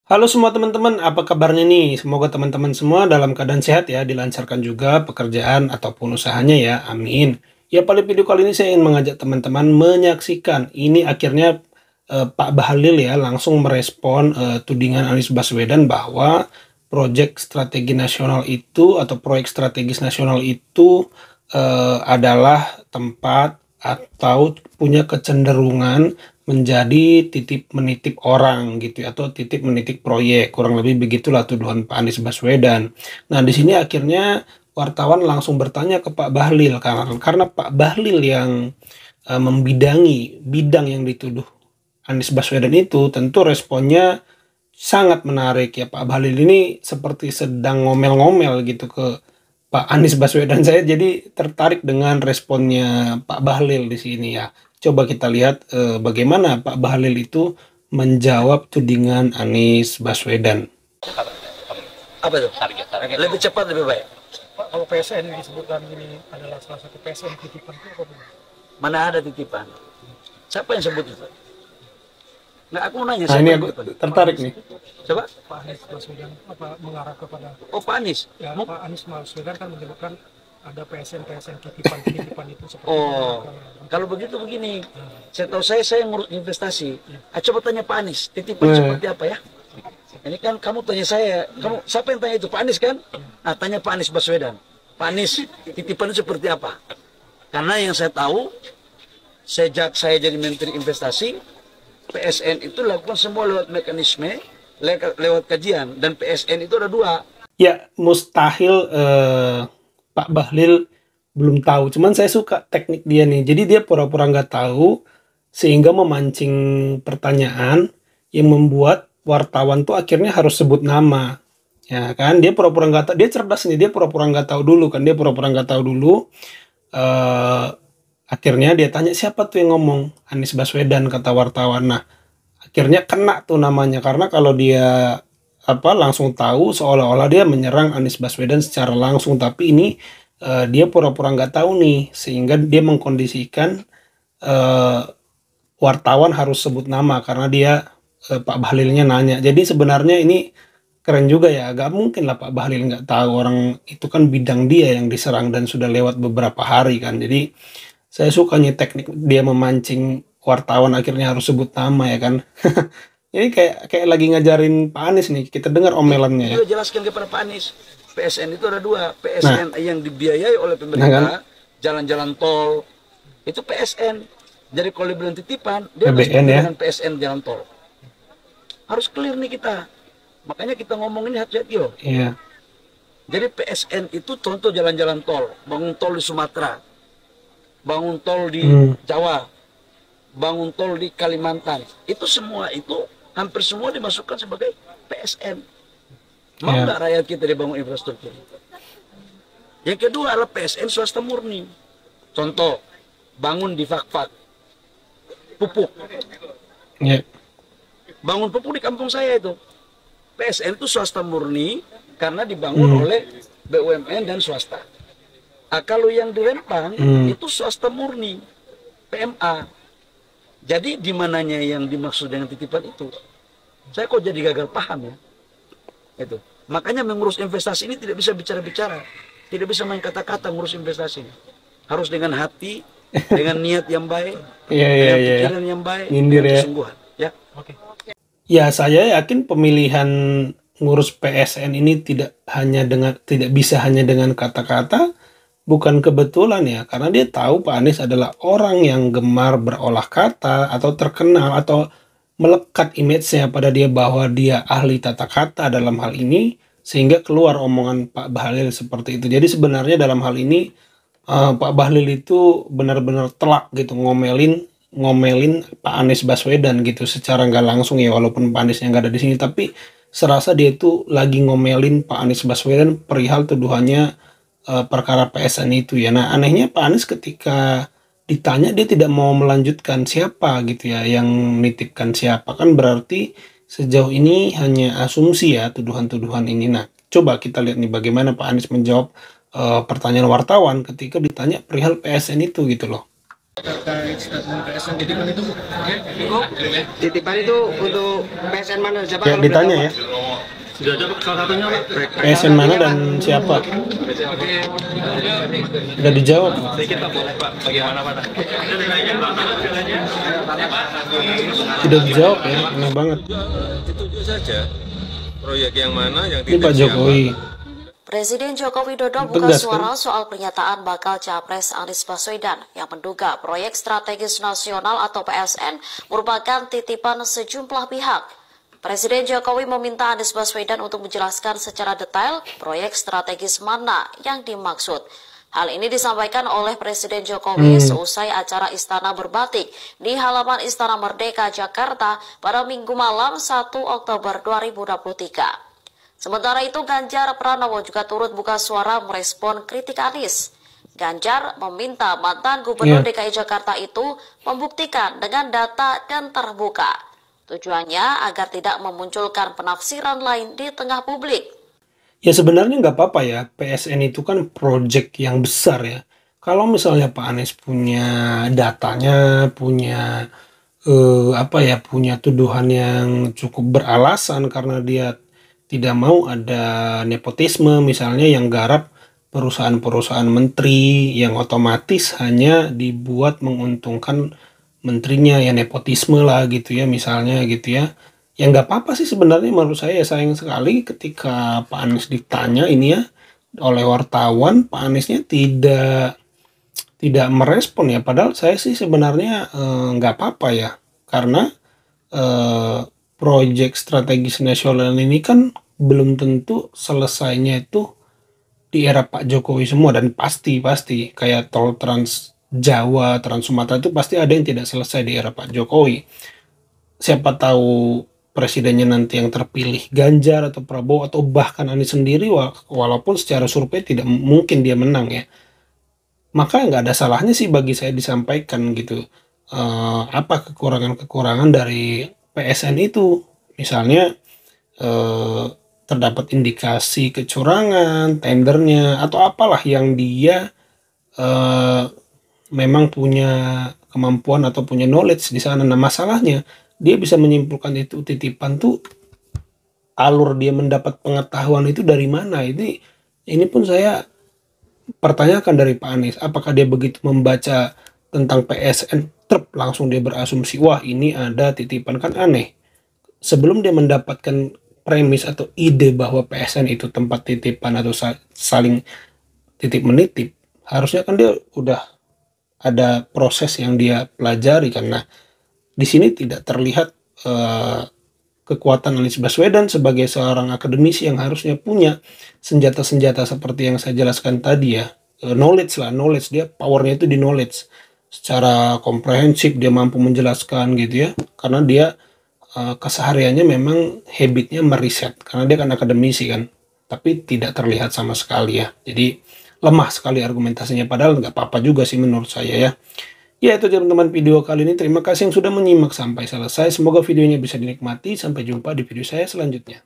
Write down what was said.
Halo semua teman-teman, apa kabarnya nih? Semoga teman-teman semua dalam keadaan sehat ya, dilancarkan juga pekerjaan ataupun usahanya ya, amin. Ya pada video kali ini saya ingin mengajak teman-teman menyaksikan, ini akhirnya Pak Bahlil ya langsung merespon tudingan Anies Baswedan bahwa proyek strategi nasional itu atau proyek strategis nasional itu adalah tempat atau punya kecenderungan menjadi titip menitip orang gitu ya, atau titip menitip proyek, kurang lebih begitulah tuduhan Pak Anies Baswedan. Nah di sini akhirnya wartawan langsung bertanya ke Pak Bahlil karena Pak Bahlil yang membidangi bidang yang dituduh Anies Baswedan itu, tentu responnya sangat menarik ya. Pak Bahlil ini seperti sedang ngomel-ngomel gitu ke Pak Anies Baswedan. Saya jadi tertarik dengan responnya Pak Bahlil di sini ya. Coba kita lihat bagaimana Pak Bahlil itu menjawab tudingan Anies Baswedan. Apa itu? Lebih cepat lebih baik. Pak, kalau PSN disebutkan ini adalah salah satu PSN titipan itu apa benar? Mana ada titipan? Siapa yang sebut itu? Nggak, aku nanya Nah siapa ini yang aku titipan? tertarik nih. Coba. Pak Anies Baswedan apa mengarah kepada Oh, Pak Anies. ya Mu- Pak Anies Baswedan kan menyebutkan ada PSN titipan itu seperti Oh, itu. kalau begitu begini. Saya tahu saya ngurus investasi. Coba tanya Pak Anies, titipan Nah. seperti apa ya? Ini kan kamu tanya saya, kamu siapa yang tanya itu? Pak Anies kan? Nah, tanya Pak Anies Baswedan. Pak Anies, titipan itu seperti apa? Karena yang saya tahu, sejak saya jadi Menteri Investasi, PSN itu lakukan semua lewat mekanisme, lewat kajian, dan PSN itu ada dua. Ya mustahil Pak Bahlil belum tahu. Cuman saya suka teknik dia nih. Jadi dia pura-pura nggak tahu sehingga memancing pertanyaan yang membuat wartawan tuh akhirnya harus sebut nama. Ya kan, dia pura-pura nggak tahu. Dia cerdas nih. Dia pura-pura nggak tahu dulu kan. Dia pura-pura nggak tahu dulu. eh Akhirnya dia tanya siapa tuh yang ngomong, Anies Baswedan kata wartawan. Nah akhirnya kena tuh namanya karena kalau dia langsung tahu seolah-olah dia menyerang Anies Baswedan secara langsung, tapi ini dia pura-pura nggak tahu nih sehingga dia mengkondisikan eh, wartawan harus sebut nama karena dia Pak Bahlilnya nanya. Jadi sebenarnya ini keren juga ya, gak mungkin lah Pak Bahlil nggak tahu, orang itu kan bidang dia yang diserang dan sudah lewat beberapa hari kan. Jadi saya sukanya teknik dia memancing wartawan akhirnya harus sebut nama ya kan. Ini kayak kayak lagi ngajarin Pak Anies nih. Kita dengar omelannya ya. Juga jelaskan kepada Pak Anies, PSN itu ada dua. Nah, PSN yang dibiayai oleh nah kan? pemerintah, jalan-jalan tol, itu PSN. Jadi kalau dibilang titipan, dia harus PBN ya. dengan PSN jalan tol. Harus clear nih kita. Makanya kita ngomong ini hati-hati loh. Iya. Jadi PSN itu contoh jalan-jalan tol, bangun tol di Sumatera, bangun tol di Jawa, bangun tol di Kalimantan. Itu semua itu hampir semua dimasukkan sebagai PSN. Mau Iya. nggak rakyat kita dibangun infrastruktur? Yang kedua adalah PSN swasta murni. Contoh, bangun di Fakfak, pupuk. Iya. Bangun pupuk di kampung saya itu. PSN itu swasta murni karena dibangun oleh BUMN dan swasta. Kalau yang di Rempang itu swasta murni, PMA. Jadi di mananya yang dimaksud dengan titipan itu? Saya kok jadi gagal paham ya. Itu. Makanya mengurus investasi ini tidak bisa bicara-bicara, tidak bisa main kata-kata ngurus investasi. Harus dengan hati, dengan niat yang baik, Iya, iya, dengan iya. pikiran yang baik, Nyindir dengan ya. kesungguhan. Ya. Oke. Ya, saya yakin pemilihan ngurus PSN ini tidak bisa hanya dengan kata-kata, bukan kebetulan ya, karena dia tahu Pak Anies adalah orang yang gemar berolah kata atau terkenal atau melekat image-nya pada dia bahwa dia ahli tata kata dalam hal ini sehingga keluar omongan Pak Bahlil seperti itu. Jadi sebenarnya dalam hal ini Pak Bahlil itu benar-benar telak gitu ngomelin ngomelin Pak Anies Baswedan gitu secara nggak langsung ya, walaupun Pak Aniesnya nggak ada di sini, tapi serasa dia itu lagi ngomelin Pak Anies Baswedan perihal tuduhannya perkara PSN itu ya. Nah anehnya Pak Anies ketika ditanya dia tidak mau melanjutkan siapa gitu ya yang nitipkan siapa, kan berarti sejauh ini hanya asumsi ya tuduhan-tuduhan ini. Nah coba kita lihat nih bagaimana Pak Anies menjawab pertanyaan wartawan ketika ditanya perihal PSN itu gitu loh. terkait statement PSN titipan itu Titipan itu untuk PSN mana siapa? ya ditanya ya. Sudah ada salah satunya Pak. PSN mana dan siapa? Udah dijawab. Sedikit Pak, boleh Pak. Bagaimana Pak? Sudah dijawab ya, aneh banget. Ditunjuk saja proyek yang mana yang Ini Pak Jokowi. Presiden Joko Widodo buka Tegas, suara soal pernyataan bakal Capres Anies Baswedan yang menduga proyek strategis nasional atau PSN merupakan titipan sejumlah pihak. Presiden Jokowi meminta Anies Baswedan untuk menjelaskan secara detail proyek strategis mana yang dimaksud. Hal ini disampaikan oleh Presiden Jokowi seusai acara Istana Berbatik di halaman Istana Merdeka, Jakarta pada Minggu malam 1 Oktober 2023. Sementara itu, Ganjar Pranowo juga turut buka suara merespon kritik Anies. Ganjar meminta mantan Gubernur DKI Jakarta itu membuktikan dengan data dan terbuka. Tujuannya agar tidak memunculkan penafsiran lain di tengah publik. Ya sebenarnya nggak apa-apa ya, PSN itu kan proyek yang besar ya. Kalau misalnya Pak Anies punya datanya, punya punya tuduhan yang cukup beralasan karena dia tidak mau ada nepotisme, misalnya yang garap perusahaan-perusahaan menteri yang otomatis hanya dibuat menguntungkan menterinya, ya nepotisme lah gitu ya misalnya gitu ya. Ya nggak apa-apa sih sebenarnya, menurut saya. Ya sayang sekali ketika Pak Anies ditanya ini ya oleh wartawan, Pak Aniesnya tidak merespon ya. Padahal saya sih sebenarnya nggak apa-apa ya, karena proyek strategis nasional ini kan belum tentu selesainya itu di era Pak Jokowi semua, dan pasti kayak tol Trans Jawa, Trans Sumatera itu pasti ada yang tidak selesai di era Pak Jokowi. Siapa tahu presidennya nanti yang terpilih Ganjar atau Prabowo atau bahkan Anies sendiri, walaupun secara survei tidak mungkin dia menang ya. Maka nggak ada salahnya sih bagi saya disampaikan gitu apa kekurangan-kekurangan dari PSN itu. Misalnya terdapat indikasi kecurangan tendernya atau apalah yang dia memang punya kemampuan atau punya knowledge di sana. Nah masalahnya dia bisa menyimpulkan itu titipan tuh, alur dia mendapat pengetahuan itu dari mana? Ini pun saya pertanyakan dari Pak Anies, apakah dia begitu membaca tentang PSN langsung dia berasumsi wah ini ada titipan? Kan aneh. Sebelum dia mendapatkan premis atau ide bahwa PSN itu tempat titipan atau saling titip menitip, harusnya kan dia udah ada proses yang dia pelajari. Karena di sini tidak terlihat kekuatan Anies Baswedan sebagai seorang akademisi yang harusnya punya senjata-senjata seperti yang saya jelaskan tadi ya. Knowledge dia powernya itu di knowledge. Secara komprehensif dia mampu menjelaskan gitu ya, karena dia kesehariannya memang habitnya meriset, karena dia kan akademisi kan, tapi tidak terlihat sama sekali ya. Jadi lemah sekali argumentasinya, padahal nggak apa-apa juga sih menurut saya ya. Ya itu teman-teman video kali ini, terima kasih yang sudah menyimak sampai selesai, semoga videonya bisa dinikmati, sampai jumpa di video saya selanjutnya.